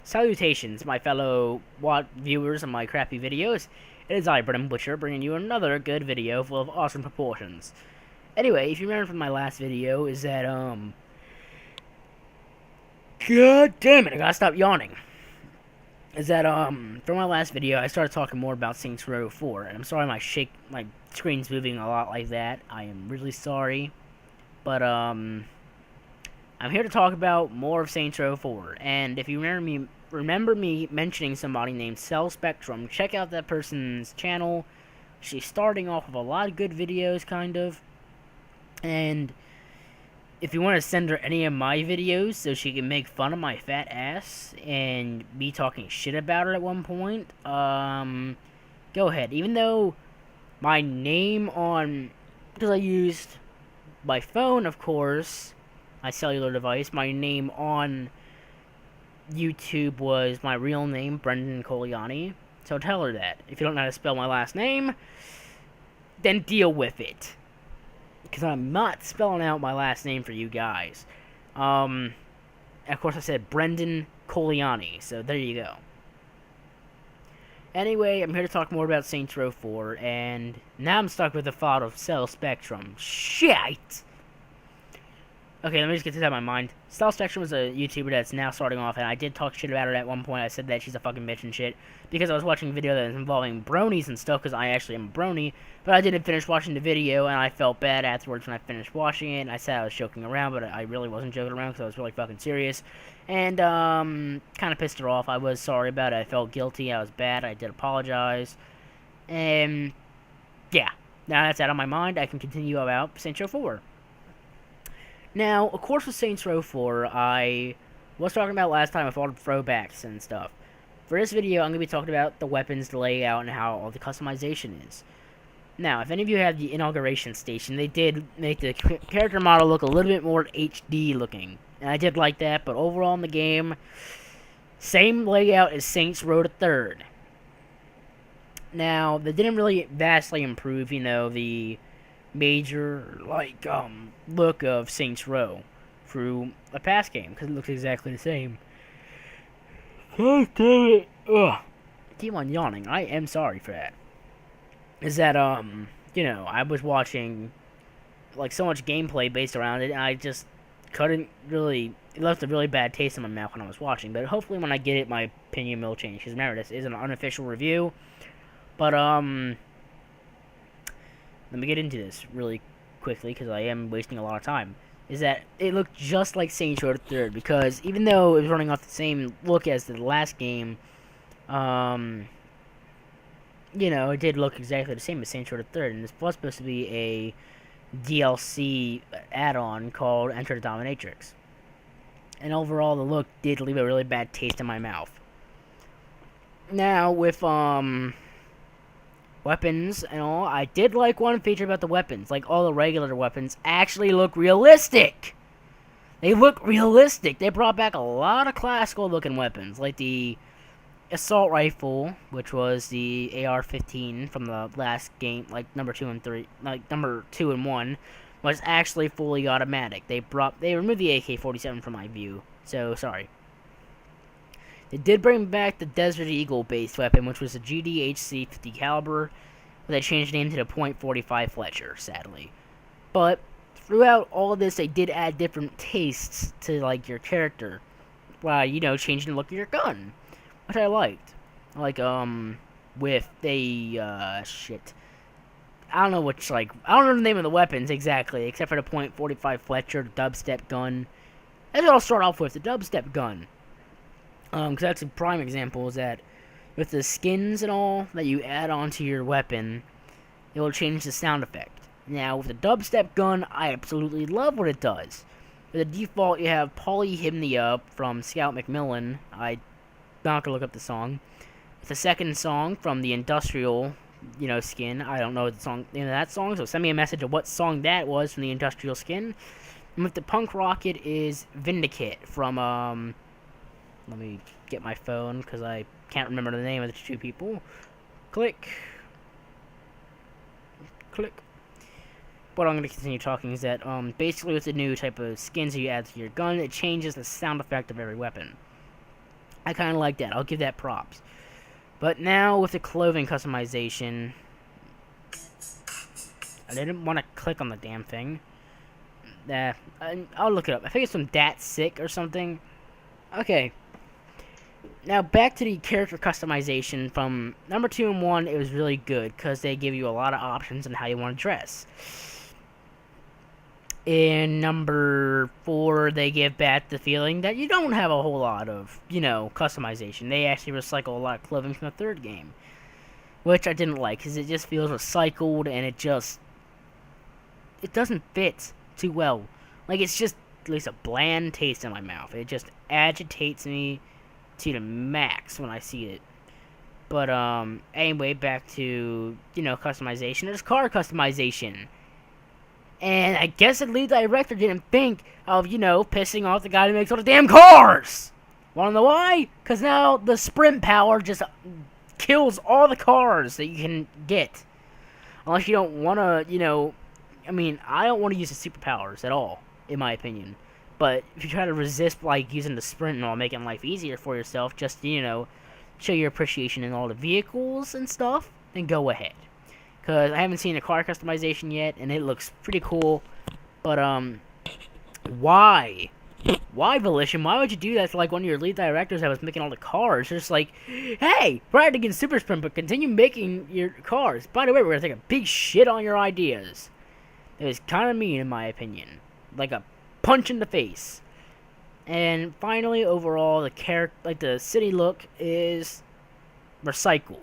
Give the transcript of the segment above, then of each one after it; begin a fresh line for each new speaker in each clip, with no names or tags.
Salutations, my fellow viewers of my crappy videos. It is I, Brennan Butcher, bringing you another good video full of awesome proportions. Anyway, if you remember from my last video, is that, God damn it, I gotta stop yawning. Is that, from my last video, I started talking more about Saints Row 4, and I'm sorry my screen's moving a lot like that. I am really sorry. But, I'm here to talk about more of Saints Row 4, and if you remember me mentioning somebody named Cell Spectrum, check out that person's channel. She's starting off with a lot of good videos, kind of, and if you want to send her any of my videos so she can make fun of my fat ass and me talking shit about her at one point, go ahead. Even though my name on, because I used my phone, of course, my cellular device, my name on YouTube was my real name, Brendan Coliani. So tell her that. If you don't know how to spell my last name, then deal with it. Because I'm not spelling out my last name for you guys. Of course I said Brendan Coliani, so there you go. Anyway, I'm here to talk more about Saints Row 4, and now I'm stuck with the thought of Cell Spectrum. Shit! Okay, let me just get this out of my mind. Cell Spectrum is a YouTuber that's now starting off, and I did talk shit about her at one point. I said that she's a fucking bitch and shit, because I was watching a video that was involving bronies and stuff, because I actually am a brony, but I didn't finish watching the video, and I felt bad afterwards when I finished watching it. I said I was joking around, but I really wasn't joking around, because I was really fucking serious, and, kind of pissed her off. I was sorry about it. I felt guilty. I was bad. I did apologize, and, yeah. Now that's out of my mind, I can continue about Saints Row 4. Now, of course, with Saints Row 4, I was talking about last time with all the throwbacks and stuff. For this video, I'm going to be talking about the weapons, the layout, and how all the customization is. Now, if any of you have the inauguration station, they did make the character model look a little bit more HD looking. And I did like that, but overall in the game, same layout as Saints Row the 3rd. Now, they didn't really vastly improve, you know, the major, like, look of Saints Row through a past game, because it looks exactly the same. God damn it. Ugh. Keep on yawning. I am sorry for that. Is that, you know, I was watching, like, so much gameplay based around it, and I just couldn't really, it left a really bad taste in my mouth when I was watching, but hopefully when I get it, my opinion will change, because remember, this is an unofficial review, but, let me get into this really quickly, because I am wasting a lot of time, is that it looked just like Saints Row the 3rd, because even though it was running off the same look as the last game, you know, it did look exactly the same as Saints Row the 3rd, and this was supposed to be a DLC add-on called Enter the Dominatrix. And overall, the look did leave a really bad taste in my mouth. Now, with, weapons and all, I did like one feature about the weapons. Like, all the regular weapons actually look realistic. They look realistic. They brought back a lot of classical looking weapons, like the assault rifle, which was the AR-15 from the last game, like number 2 and 3, like number 2 and 1, was actually fully automatic. They removed the AK-47 from my view, so sorry. They did bring back the Desert Eagle-based weapon, which was a GDHC 50 caliber, but they changed the name to the .45 Fletcher, sadly. But throughout all of this, they did add different tastes to, like, your character, while, you know, changing the look of your gun, which I liked. Like, with a, shit. I don't know which, like, I don't know the name of the weapons exactly, except for the .45 Fletcher, the dubstep gun. That's what I'll start off with, the dubstep gun. Because that's a prime example, is that with the skins and all that you add onto your weapon, it will change the sound effect. Now, with the dubstep gun, I absolutely love what it does. For the default, you have Polyhymnia from Scout McMillan. I'm not going to look up the song. With the second song from the Industrial, you know, skin. I don't know the song, name of that song, so send me a message of what song that was from the Industrial skin. And with the punk rock, it is Vindicate from, let me get my phone, because I can't remember the name of the two people. Click. Click. What I'm going to continue talking is that, basically with the new type of skins you add to your gun, it changes the sound effect of every weapon. I kind of like that. I'll give that props. But now with the clothing customization, I didn't want to click on the damn thing. I'll look it up. I think it's from Dat Sick or something. Okay. Now back to the character customization. From number 2 and 1, it was really good because they give you a lot of options on how you want to dress. In number 4, they give back the feeling that you don't have a whole lot of, customization. They actually recycle a lot of clothing from the 3rd game, which I didn't like because it just feels recycled and it doesn't fit too well. Like, it's just at least a bland taste in my mouth. It just agitates me to the max when I see it. But anyway, back to customization. There's car customization. And I guess the lead director didn't think of, pissing off the guy who makes all the damn cars! Wanna know why? Because now the sprint power just kills all the cars that you can get. Unless you don't want to, I don't want to use the superpowers at all, in my opinion. But if you try to resist, using the sprint and all, making life easier for yourself, just, show your appreciation in all the vehicles and stuff, then go ahead. Because I haven't seen the car customization yet, and it looks pretty cool. But, why? Why, Volition? Why would you do that to, one of your lead directors that was making all the cars? Just hey, we're not against Super Sprint, but continue making your cars. By the way, we're going to take a big shit on your ideas. It was kind of mean, in my opinion. Like a punch in the face. And finally, overall, the city look is recycled.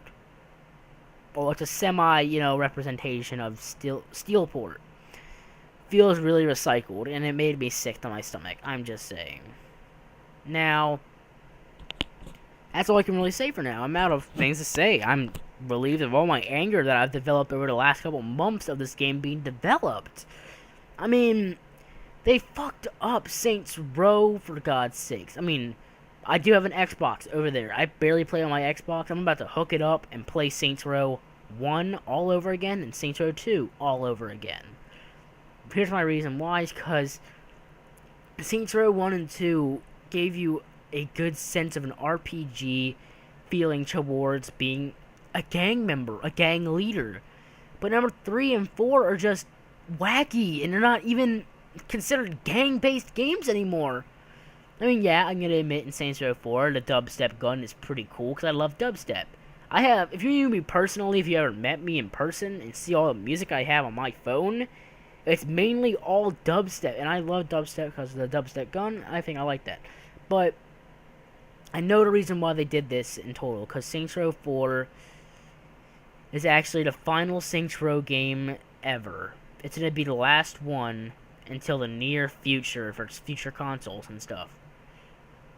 Or it's a representation of Steelport. Feels really recycled, and it made me sick to my stomach. I'm just saying. Now, that's all I can really say for now. I'm out of things to say. I'm relieved of all my anger that I've developed over the last couple months of this game being developed. They fucked up Saints Row, for God's sakes. I do have an Xbox over there. I barely play on my Xbox. I'm about to hook it up and play Saints Row 1 all over again and Saints Row 2 all over again. Here's my reason why, is because Saints Row 1 and 2 gave you a good sense of an RPG feeling towards being a gang member, a gang leader. But number 3 and 4 are just wacky, and they're not even considered gang-based games anymore. Yeah, I'm gonna admit in Saints Row 4, the dubstep gun is pretty cool, because I love dubstep. If you knew me personally, if you ever met me in person, and see all the music I have on my phone, it's mainly all dubstep, and I love dubstep because of the dubstep gun. I think I like that. But I know the reason why they did this in total, because Saints Row 4 is actually the final Saints Row game ever. It's gonna be the last one until the near future for future consoles and stuff.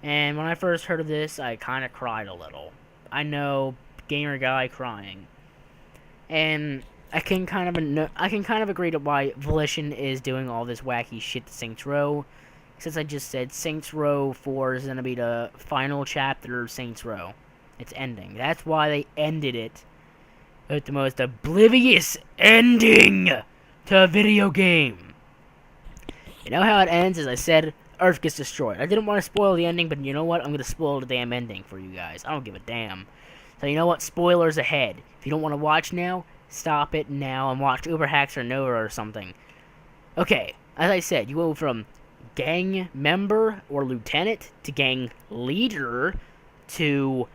And when I first heard of this, I kind of cried a little. I know, gamer guy crying. And I can kind of agree to why Volition is doing all this wacky shit to Saints Row. Since I just said Saints Row 4 is going to be the final chapter of Saints Row. It's ending. That's why they ended it with the most oblivious ending to a video game. You know how it ends? As I said, Earth gets destroyed. I didn't want to spoil the ending, but you know what? I'm going to spoil the damn ending for you guys. I don't give a damn. So you know what? Spoilers ahead. If you don't want to watch now, stop it now and watch Uber Hacks or Nova or something. Okay, as I said, you go from gang member or lieutenant to gang leader to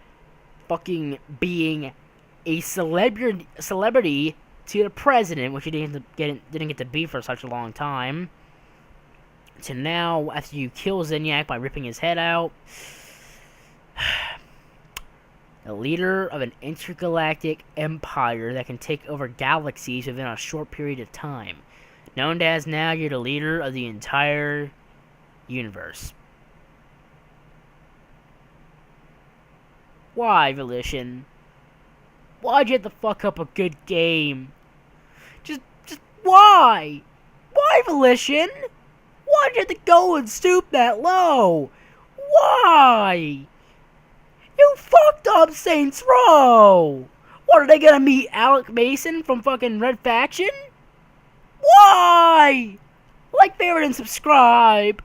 fucking being a celebrity to the president, which you didn't get to be for such a long time. To now, after you kill Zinyak by ripping his head out, the leader of an intergalactic empire that can take over galaxies within a short period of time. Known as now, you're the leader of the entire universe. Why, Volition? Why'd you have to fuck up a good game? Just why? Why, Volition? Why'd you have to go and stoop that low? Why? You fucked up Saints Row! What, are they gonna meet Alec Mason from fucking Red Faction? Why? Like, favorite, and subscribe.